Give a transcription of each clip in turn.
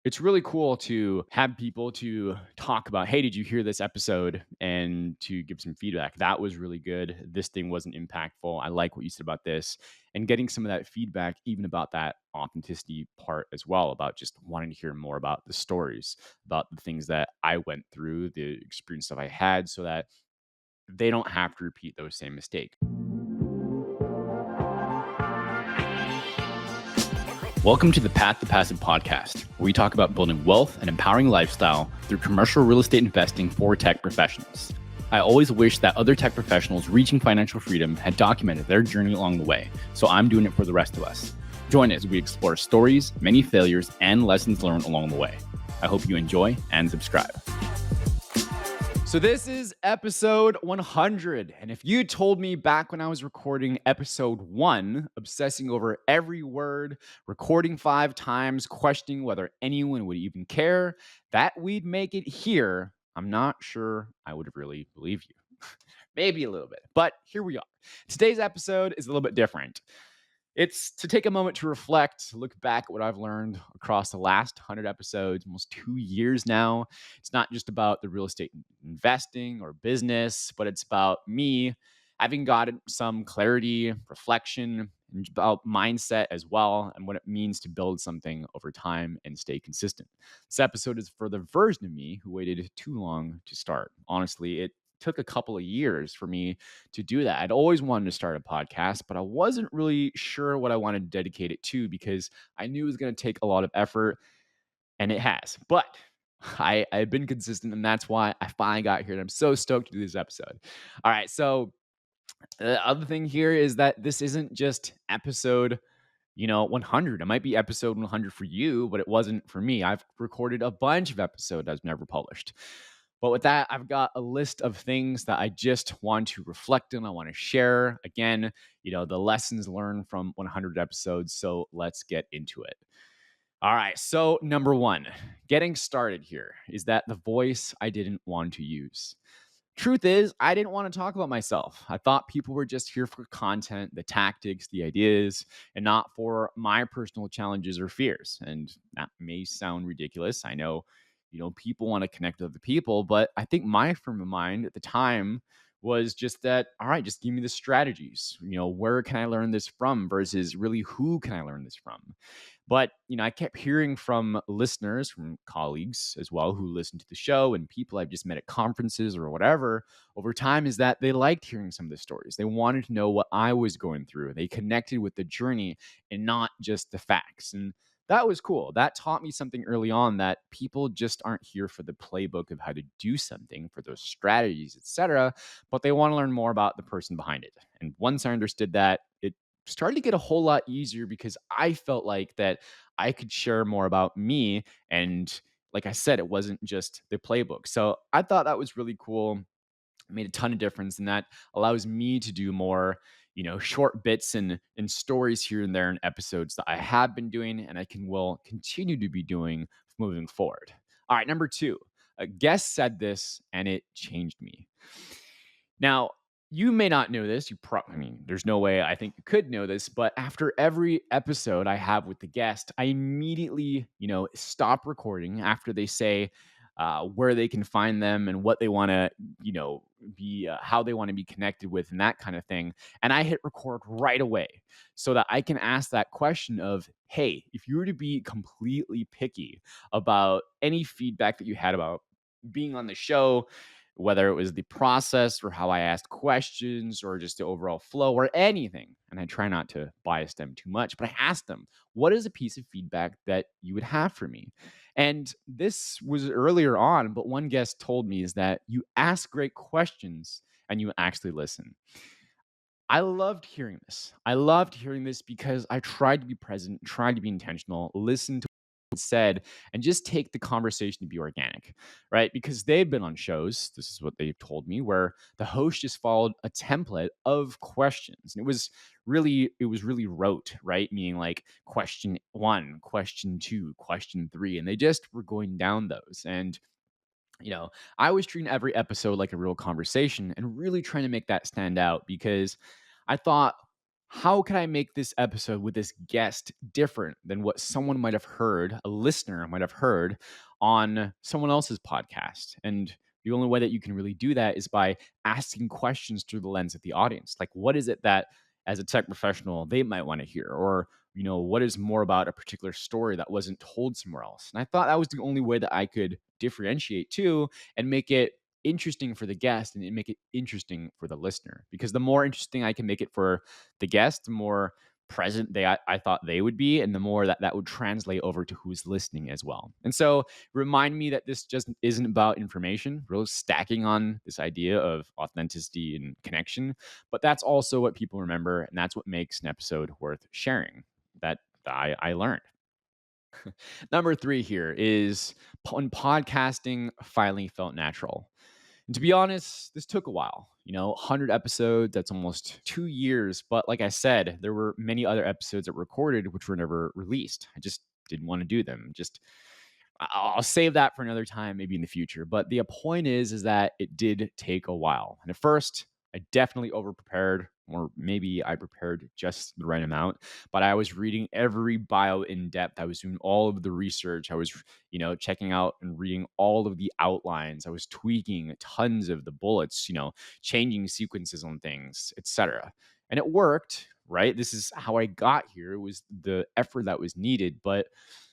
It's really cool to have people to talk about, hey, did you hear this episode? And to give some feedback. That was really good. This thing wasn't impactful. I like what you said about this. And getting some of that feedback, even about that authenticity part as well, about just wanting to hear more about the stories, about the things that I went through, the experience that I had, so that they don't have to repeat those same mistakes. Welcome to the Path to Passive podcast, where we talk about building wealth and empowering lifestyle through commercial real estate investing for tech professionals. I always wish that other tech professionals reaching financial freedom had documented their journey along the way, so I'm doing it for the rest of us. Join us as we explore stories, many failures, and lessons learned along the way. I hope you enjoy and subscribe. So this is episode 100. And if you told me back when I was recording episode 1, obsessing over every word, recording 5 times, questioning whether anyone would even care, that we'd make it here, I'm not sure I would have really believed you. Maybe a little bit, but here we are. Today's episode is a little bit different. It's to take a moment to reflect, look back at what I've learned across the last 100 episodes, almost 2 years now. It's not just about the real estate investing or business, but it's about me having gotten some clarity, reflection, and about mindset as well, and what it means to build something over time and stay consistent. This episode is for the version of me who waited too long to start. Honestly, it took a couple of years for me to do that. I'd always wanted to start a podcast, but I wasn't really sure what I wanted to dedicate it to because I knew it was going to take a lot of effort, and it has. But I've been consistent, and that's why I finally got here. And I'm so stoked to do this episode. All right. So the other thing here is that this isn't just episode 100. It might be episode 100 for you, but it wasn't for me. I've recorded a bunch of episodes I've never published. But with that, I've got a list of things that I just want to reflect on. I want to share. Again, the lessons learned from 100 episodes. So let's get into it. All right. So, number one, getting started here is that the voice I didn't want to use. Truth is, I didn't want to talk about myself. I thought people were just here for content, the tactics, the ideas, and not for my personal challenges or fears. And that may sound ridiculous. I know, people want to connect with other people, but I think my frame of mind at the time was just that, all right, just give me the strategies. Where can I learn this from versus really who can I learn this from? But, I kept hearing from listeners, from colleagues as well, who listen to the show and people I've just met at conferences or whatever over time, is that they liked hearing some of the stories. They wanted to know what I was going through. They connected with the journey and not just the facts. And that was cool. That taught me something early on, that people just aren't here for the playbook of how to do something, for those strategies, etc., but they want to learn more about the person behind it. And once I understood that, it started to get a whole lot easier because I felt like that I could share more about me. And like I said, it wasn't just the playbook. So I thought that was really cool. It made a ton of difference. And that allows me to do more, short bits and stories here and there in episodes that I have been doing and I will continue to be doing moving forward. All right. Number 2, a guest said this and it changed me. Now, you may not know this. There's no way I think you could know this, but after every episode I have with the guest, I immediately, stop recording after they say where they can find them and what they want to, be, how they want to be connected with and that kind of thing. And I hit record right away so that I can ask that question of, hey, if you were to be completely picky about any feedback that you had about being on the show, whether it was the process or how I asked questions or just the overall flow or anything. And I try not to bias them too much, but I asked them, what is a piece of feedback that you would have for me? And this was earlier on, but one guest told me is that you ask great questions and you actually listen. I loved hearing this. I loved hearing this because I tried to be present, tried to be intentional, listen to what was said, and just take the conversation to be organic, right? Because they've been on shows, this is what they've told me, where the host just followed a template of questions. And it was really rote, right? Meaning like question 1, question 2, question 3. And they just were going down those. And I was treating every episode like a real conversation and really trying to make that stand out because I thought how can I make this episode with this guest different than what someone might have heard, a listener might have heard on someone else's podcast? And the only way that you can really do that is by asking questions through the lens of the audience. Like, what is it that, as a tech professional, they might want to hear? Or, what is more about a particular story that wasn't told somewhere else? And I thought that was the only way that I could differentiate too and make it interesting for the guest and make it interesting for the listener. Because the more interesting I can make it for the guest, the more present I thought they would be, and the more that would translate over to who's listening as well. And so remind me that this just isn't about information, really stacking on this idea of authenticity and connection, but that's also what people remember, and that's what makes an episode worth sharing. That I learned. Number three here is when podcasting finally felt natural. And to be honest, this took a while. 100 episodes, that's almost 2 years. But like I said, there were many other episodes that were recorded which were never released. I just didn't want to do them. I'll save that for another time, maybe in the future. But the point is that it did take a while. And at first, I definitely over prepared, or maybe I prepared just the right amount. But I was reading every bio in depth. I was doing all of the research. I was, checking out and reading all of the outlines. I was tweaking tons of the bullets, changing sequences on things, etc. And it worked, right? This is how I got here. It was the effort that was needed, but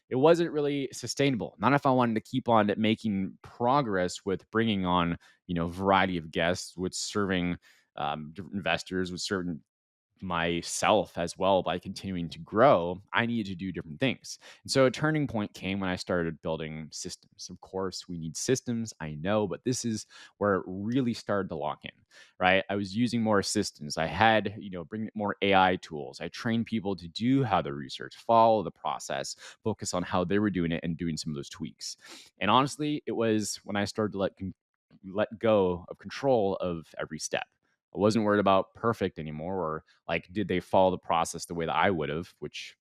it wasn't really sustainable. Not if I wanted to keep on making progress with bringing on, variety of guests, with serving different investors, with certain myself as well by continuing to grow, I needed to do different things. And so a turning point came when I started building systems. Of course, we need systems, I know, but this is where it really started to lock in, right? I was using more systems. I had, bring more AI tools. I trained people to do how the research, follow the process, focus on how they were doing it and doing some of those tweaks. And honestly, it was when I started to let go of control of every step. I wasn't worried about perfect anymore, or like, did they follow the process the way that I would have, which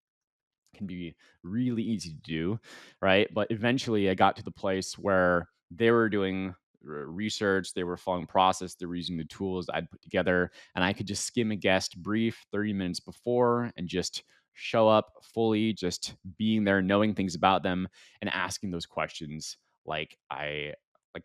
can be really easy to do, right? But eventually I got to the place where they were doing research, they were following process, they were using the tools I'd put together, and I could just skim a guest brief 30 minutes before and just show up fully, just being there, knowing things about them, and asking those questions like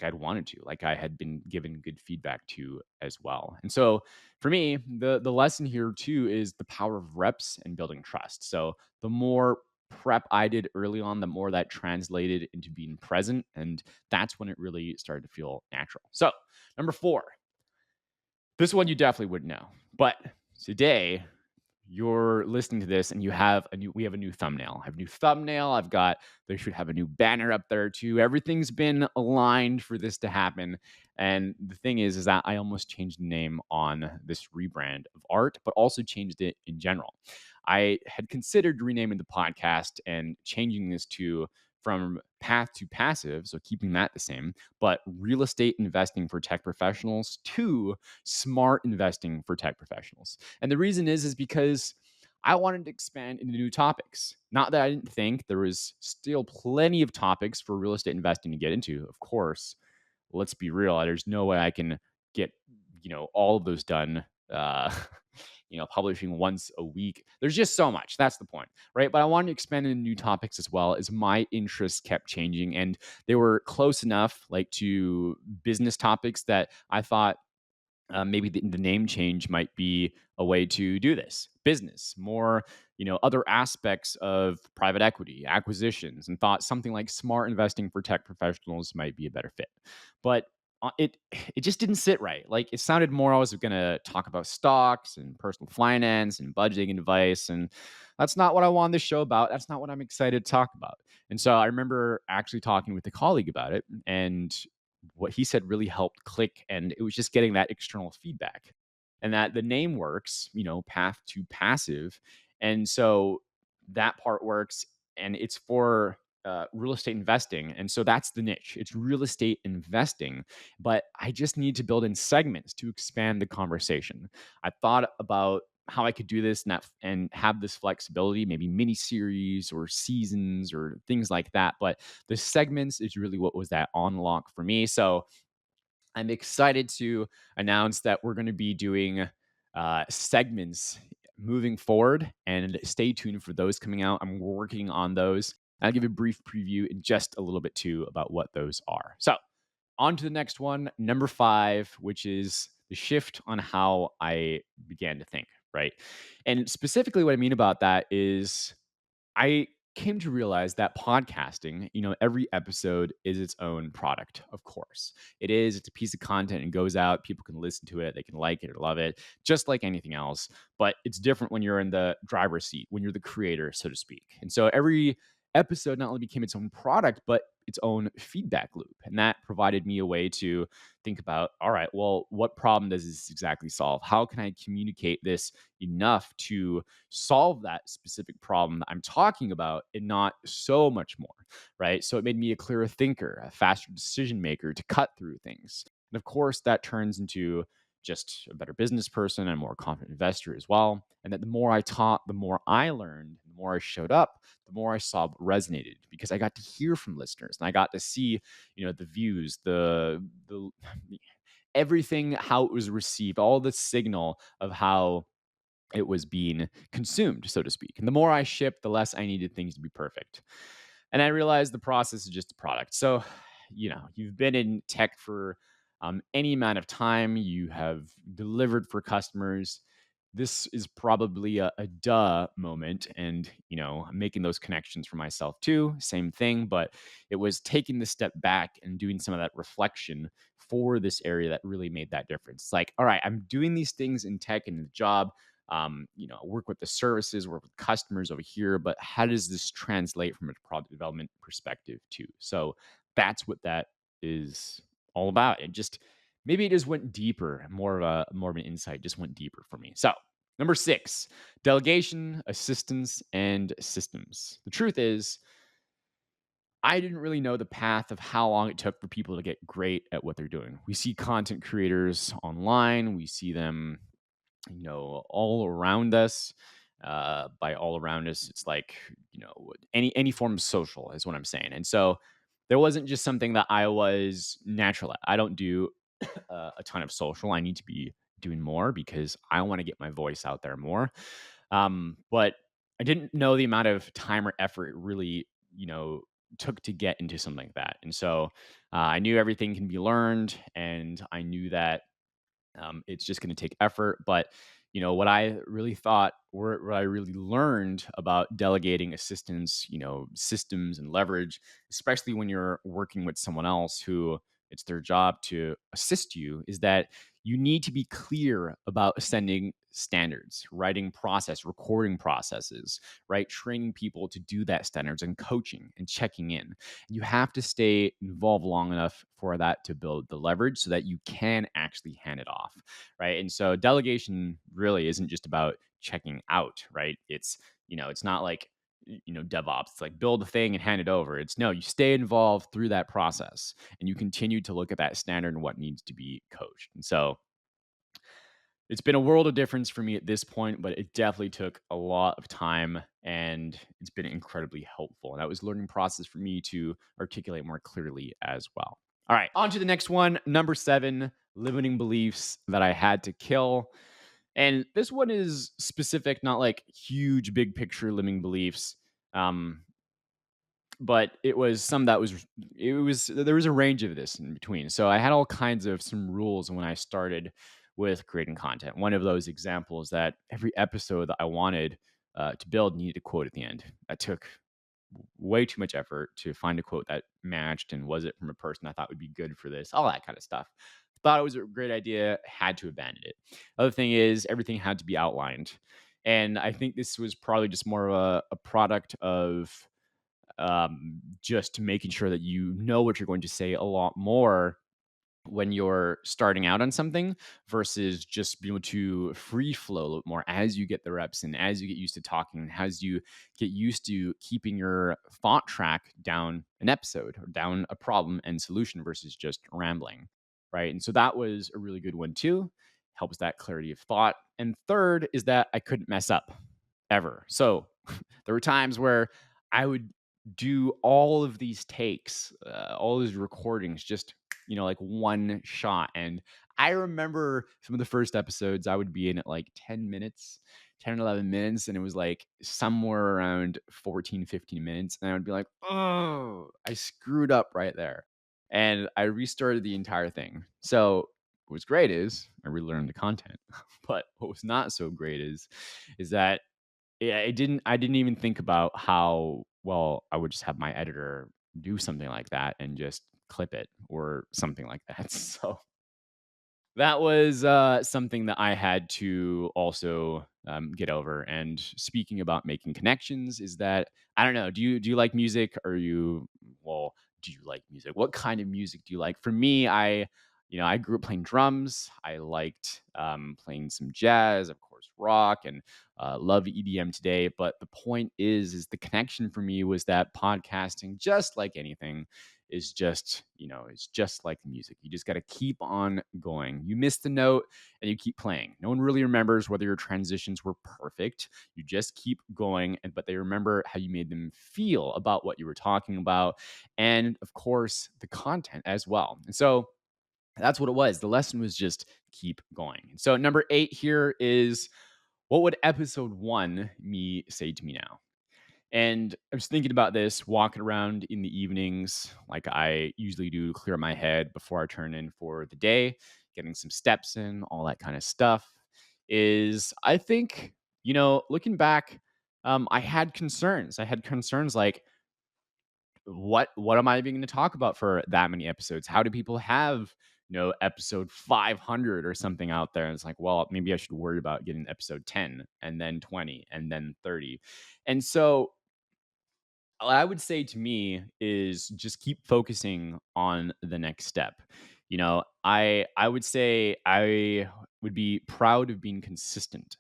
I'd wanted to, like I had been given good feedback to as well. And so for me, the lesson here too is the power of reps and building trust. So the more prep I did early on, the more that translated into being present. And that's when it really started to feel natural. So, number four, this one you definitely wouldn't know. But today, you're listening to this and we have a new thumbnail. I have a new thumbnail. They should have a new banner up there too. Everything's been aligned for this to happen. And the thing is that I almost changed the name on this rebrand of art, but also changed it in general. I had considered renaming the podcast and changing this to from path to passive, so keeping that the same, but real estate investing for tech professionals to smart investing for tech professionals. And the reason is because I wanted to expand into new topics. Not that I didn't think there was still plenty of topics for real estate investing to get into. Of course, let's be real. There's no way I can get, all of those done. Publishing once a week. There's just so much. That's the point, right? But I wanted to expand into new topics as well as my interests kept changing, and they were close enough, like to business topics, that I thought maybe the name change might be a way to do this business more, other aspects of private equity acquisitions, and thought something like smart investing for tech professionals might be a better fit. But it just didn't sit right. Like, it sounded more I was going to talk about stocks and personal finance and budgeting advice, and that's not what I wanted the show about. That's not what I'm excited to talk about. And so I remember actually talking with a colleague about it, and what he said really helped click. And it was just getting that external feedback, and that the name works, path to passive. And so that part works, and it's for real estate investing. And so that's the niche. It's real estate investing. But I just need to build in segments to expand the conversation. I thought about how I could do this and have this flexibility, maybe mini series or seasons or things like that. But the segments is really what was that unlock for me. So I'm excited to announce that we're going to be doing segments moving forward, and stay tuned for those coming out. I'm working on those. I'll give a brief preview in just a little bit too about what those are. So, on to the next one, number 5, which is the shift on how I began to think, right? And specifically, what I mean about that is I came to realize that podcasting, every episode is its own product, of course. It is, it's a piece of content and goes out. People can listen to it, they can like it or love it, just like anything else. But it's different when you're in the driver's seat, when you're the creator, so to speak. And so every episode not only became its own product, but its own feedback loop. And that provided me a way to think about, all right, well, what problem does this exactly solve? How can I communicate this enough to solve that specific problem that I'm talking about and not so much more, right? So it made me a clearer thinker, a faster decision maker to cut through things. And of course, that turns into just a better business person and a more confident investor as well. And that the more I taught, the more I learned, the more I showed up, the more I saw what resonated because I got to hear from listeners and I got to see, the views, the everything, how it was received, all the signal of how it was being consumed, so to speak. And the more I shipped, the less I needed things to be perfect. And I realized the process is just a product. So, you've been in tech for any amount of time, you have delivered for customers. This is probably a duh moment. And, I'm making those connections for myself too. Same thing. But it was taking the step back and doing some of that reflection for this area that really made that difference. It's like, all right, I'm doing these things in tech and in the job, work with the services, work with customers over here, but how does this translate from a product development perspective too? So that's what that is all about. And just maybe it just went deeper, more of an insight, just went deeper for me. So number 6, delegation, assistance, and systems. The truth is, I didn't really know the path of how long it took for people to get great at what they're doing. We see content creators online, we see them all around us. By all around us, it's like any form of social is what I'm saying. And so there wasn't just something that I was natural at. I don't do a ton of social. I need to be doing more because I want to get my voice out there more. But I didn't know the amount of time or effort it really took to get into something like that. And so I knew everything can be learned, and I knew that it's just going to take effort. But what I really thought, or what I really learned about delegating assistance, systems and leverage, especially when you're working with someone else who it's their job to assist you, is that you need to be clear about sending standards, writing process, recording processes, right? Training people to do that standards and coaching and checking in. You have to stay involved long enough for that to build the leverage so that you can actually hand it off, right? And so delegation really isn't just about checking out, right? It's not like DevOps. It's like build a thing and hand it over. It's no, you stay involved through that process and you continue to look at that standard and what needs to be coached. And so it's been a world of difference for me at this point, but it definitely took a lot of time and it's been incredibly helpful. And that was a learning process for me to articulate more clearly as well. All right, on to the next one. Number 7, limiting beliefs that I had to kill. And this one is specific, not like huge, big picture limiting beliefs. Um, but it was some that was it was there was a range of this in between. So I had all kinds of some rules when I started with creating content. One of those examples that every episode that I wanted to build needed a quote at the end. That took way too much effort to find a quote that matched and was it from a person I thought would be good for this, all that kind of stuff. Thought it was a great idea, had to abandon it. Other thing is everything had to be outlined. And I think this was probably just more of a product of just making sure that you know what you're going to say a lot more when you're starting out on something versus just being able to free flow a little more as you get the reps and as you get used to talking, as you get used to keeping your thought track down an episode or down a problem and solution versus just rambling. Right. And so that was a really good one too. Helps that clarity of thought. And third is that I couldn't mess up ever. So there were times where I would do all of these takes, all these recordings, just like one shot. And I remember some of the first episodes I would be in at like 10 minutes, 10 or 11 minutes, and it was like somewhere around 14, 15 minutes. And I would be like, oh, I screwed up right there. And I restarted the entire thing. So what was great is I relearned the content. But what was not so great is that yeah, I didn't even think about how well I would just have my editor do something like that and just clip it or something like that. So that was something that I had to also get over. And speaking about making connections, is that I don't know. Do you like music? Are you well? Do you like music? What kind of music do you like? For me, I grew up playing drums. I liked playing some jazz, of course, rock, and love EDM today. But the point is the connection for me was that podcasting, just like anything, is just, it's just like music. You just got to keep on going. You miss the note and you keep playing. No one really remembers whether your transitions were perfect. You just keep going, but they remember how you made them feel about what you were talking about. And of course, the content as well. And so that's what it was. The lesson was just keep going. And so number 8 here is, what would episode 1 me say to me now? And I was thinking about this walking around in the evenings, like I usually do, to clear my head before I turn in for the day, getting some steps in, all that kind of stuff. Is I think, looking back, I had concerns. I had concerns like, what am I even going to talk about for that many episodes? How do people have, episode 500 or something out there? And it's like, well, maybe I should worry about getting episode 10 and then 20 and then 30. And so what I would say to me is just keep focusing on the next step. I would say I would be proud of being consistent.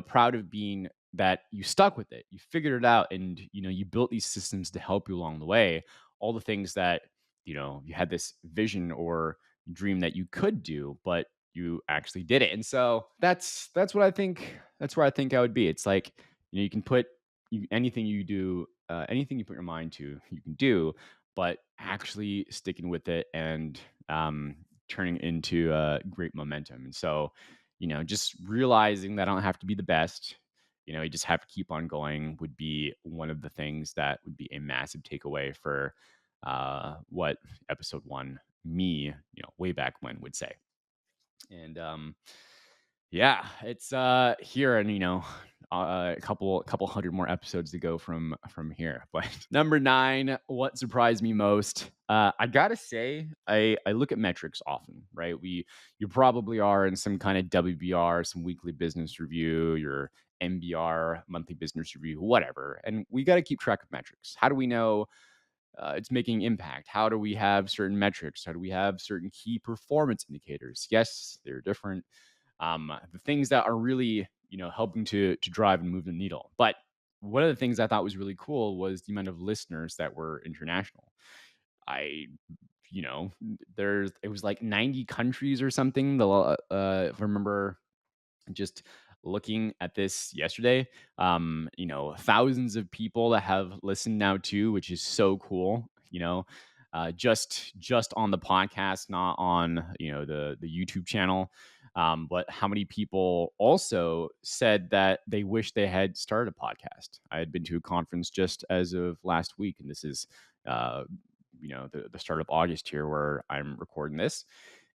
Proud of being that you stuck with it. You figured it out, and you built these systems to help you along the way. All the things that you had this vision or dream that you could do, but you actually did it. And so that's what I think. That's where I think I would be. It's like, you can put anything you do, anything you put your mind to, you can do, but actually sticking with it and turning into great momentum. And so, just realizing that I don't have to be the best. You just have to keep on going would be one of the things that would be a massive takeaway for what episode 1 me, way back when, would say. And yeah, it's here, and a couple hundred more episodes to go from here. But number 9, what surprised me most? I gotta say, I look at metrics often, right? You probably are in some kind of WBR, some weekly business review, your MBR, monthly business review, whatever. And we got to keep track of metrics. How do we know it's making impact? How do we have certain metrics? How do we have certain key performance indicators? Yes, they're different. The things that are really, helping to drive and move the needle. But one of the things I thought was really cool was the amount of listeners that were international. I, it was like 90 countries or something. If I remember, just looking at this yesterday, thousands of people that have listened now too, which is so cool. Just on the podcast, not on the YouTube channel. But how many people also said that they wish they had started a podcast? I had been to a conference just as of last week, and this is uh, the start of August here where I'm recording this,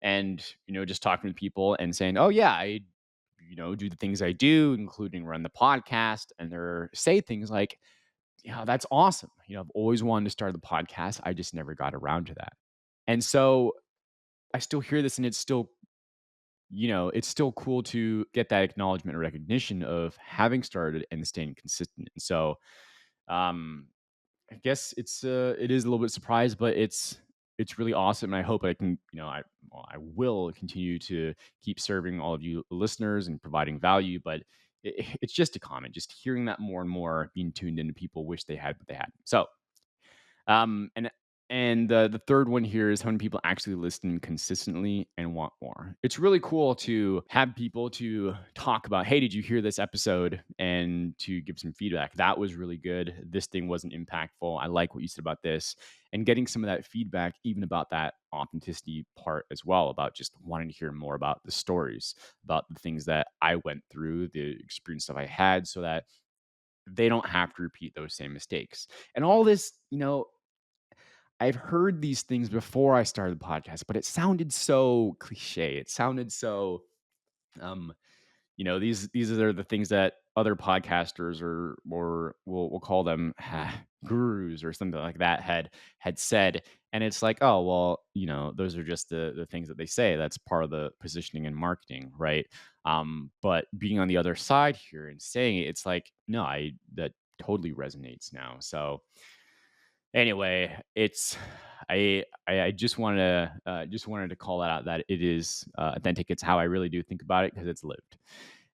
and just talking to people and saying, oh yeah, I do the things I do, including run the podcast, and they say things like, yeah, that's awesome. I've always wanted to start the podcast. I just never got around to that. And so I still hear this, and it's still cool to get that acknowledgement or recognition of having started and staying consistent. And so, um, I guess it is a little bit surprised, but it's really awesome, and I hope I can, I will continue to keep serving all of you listeners and providing value. But it's just a comment, just hearing that more and more, being tuned into people wish they had what they had. So, and And the third one here is how many people actually listen consistently and want more. It's really cool to have people to talk about, hey, did you hear this episode? And to give some feedback. That was really good. This thing wasn't impactful. I like what you said about this. And getting some of that feedback, even about that authenticity part as well, about just wanting to hear more about the stories, about the things that I went through, the experience that I had, so that they don't have to repeat those same mistakes. And all this, I've heard these things before I started the podcast, but it sounded so cliche. It sounded so, um, these are the things that other podcasters or we'll call them gurus or something like that had said, and it's like, oh well, those are just the things that they say. That's part of the positioning and marketing, right? But being on the other side here and saying it, it's like, no, I that totally resonates now. So anyway, it's I just wanted to call that out, that it is authentic. It's how I really do think about it because it's lived.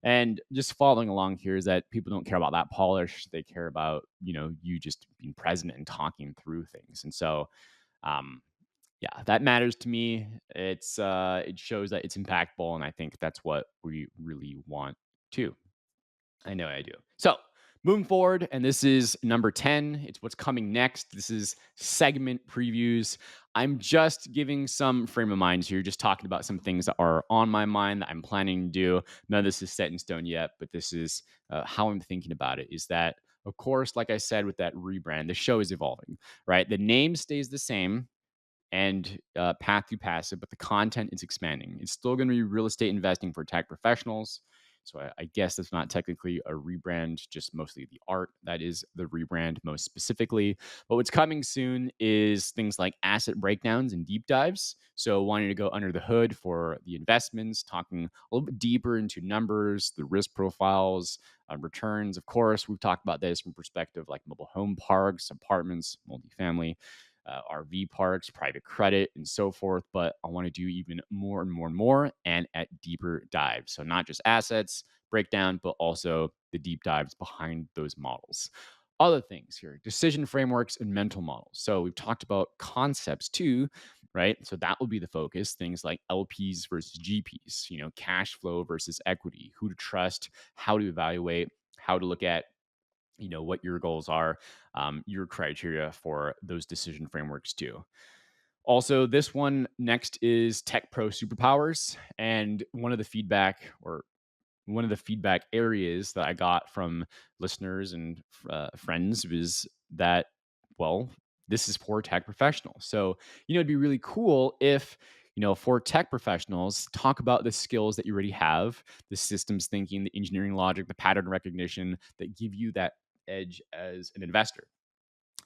And just following along here is that people don't care about that polish. They care about, you just being present and talking through things. And so, um, yeah, that matters to me. It shows that it's impactful, and I think that's what we really want too. I know I do. So, moving forward, and this is number 10. It's what's coming next. This is segment previews. I'm just giving some frame of mind here, just talking about some things that are on my mind that I'm planning to do. None of this is set in stone yet, but this is how I'm thinking about it. Is that, of course, like I said, with that rebrand, the show is evolving, right? The name stays the same, and path to passive, but the content is expanding. It's still going to be real estate investing for tech professionals. So I guess that's not technically a rebrand, just mostly the art. That is the rebrand most specifically. But what's coming soon is things like asset breakdowns and deep dives. So wanting to go under the hood for the investments, talking a little bit deeper into numbers, the risk profiles, returns. Of course, we've talked about this from perspective like mobile home parks, apartments, multifamily, RV parks, private credit, and so forth. But I want to do even more and more and more, and at deeper dives. So not just assets breakdown, but also the deep dives behind those models. Other things here, decision frameworks and mental models. So we've talked about concepts too, right? So that will be the focus. Things like LPs versus GPs, cash flow versus equity, who to trust, how to evaluate, how to look at what your goals are, your criteria for those decision frameworks too. Also, this one next is Tech Pro Superpowers. And one of the feedback areas that I got from listeners and friends was that, well, this is for tech professionals. So, it'd be really cool if, for tech professionals, talk about the skills that you already have, the systems thinking, the engineering logic, the pattern recognition that give you that edge as an investor.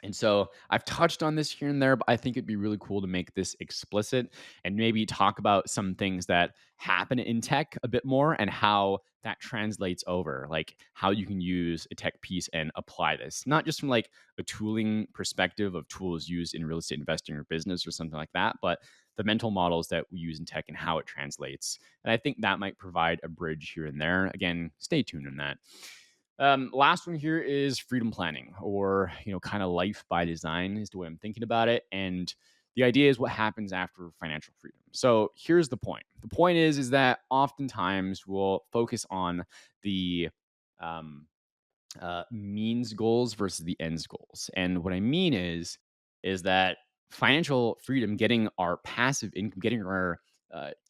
And so I've touched on this here and there, but I think it'd be really cool to make this explicit and maybe talk about some things that happen in tech a bit more and how that translates over, like how you can use a tech piece and apply this, not just from like a tooling perspective of tools used in real estate investing or business or something like that, but the mental models that we use in tech and how it translates. And I think that might provide a bridge here and there. Again, stay tuned on that. Last one here is freedom planning, or kind of life by design is the way I'm thinking about it. And the idea is what happens after financial freedom. So here's the point. The point is that oftentimes we'll focus on the um, means goals versus the ends goals. And what I mean is that financial freedom, getting our passive income, getting our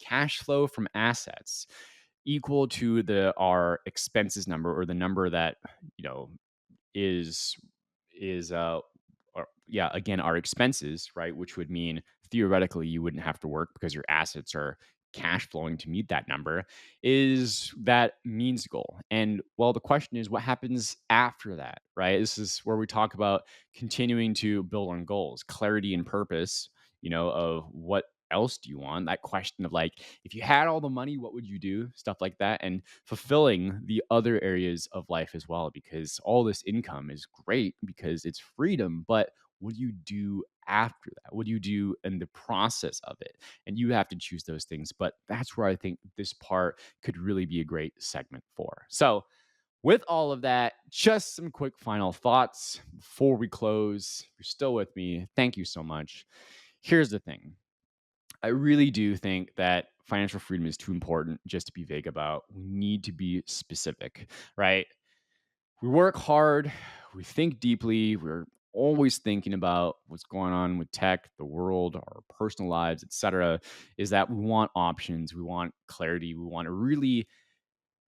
cash flow from assets equal to the our expenses number, or the number that you know is is or, yeah, again, our expenses, right? Which would mean theoretically you wouldn't have to work because your assets are cash flowing to meet that number, is that means goal. And well, the question is what happens after that, right? This is where we talk about continuing to build on goals, clarity and purpose, of what else do you want? That question of like, if you had all the money, what would you do? Stuff like that. And fulfilling the other areas of life as well, because all this income is great because it's freedom, but what do you do after that? What do you do in the process of it? And you have to choose those things. But that's where I think this part could really be a great segment for. So, With all of that, just some quick final thoughts before we close. If you're still with me, thank you so much. Here's the thing. I really do think that financial freedom is too important just to be vague about. We need to be specific, right? We work hard, we think deeply, we're always thinking about what's going on with tech, the world, our personal lives, etc. Is that we want options, we want clarity, we want to really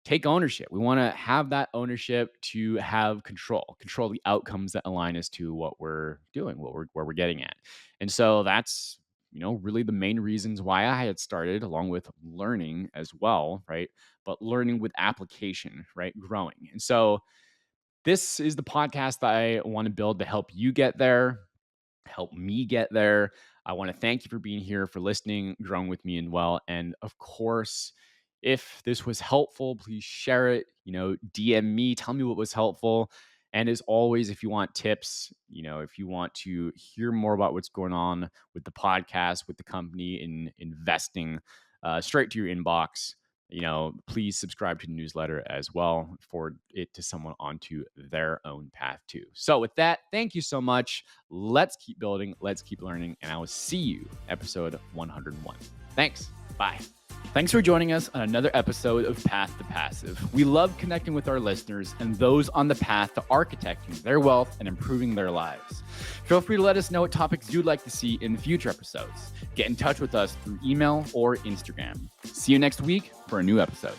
take ownership. We want to have that ownership to have control the outcomes that align us to what we're doing, where we're getting at. And so that's, really the main reasons why I had started, along with learning as well, right? But learning with application, right? Growing. And so this is the podcast that I want to build to help you get there, help me get there. I want to thank you for being here, for listening, growing with me and well. And of course, if this was helpful, please share it, DM me, tell me what was helpful. And as always, if you want tips, if you want to hear more about what's going on with the podcast, with the company in investing, straight to your inbox, please subscribe to the newsletter as well, forward it to someone onto their own path too. So with that, thank you so much. Let's keep building, let's keep learning, and I will see you episode 101. Thanks. Bye. Thanks for joining us on another episode of Path to Passive. We love connecting with our listeners and those on the path to architecting their wealth and improving their lives. Feel free to let us know what topics you'd like to see in future episodes. Get in touch with us through email or Instagram. See you next week for a new episode.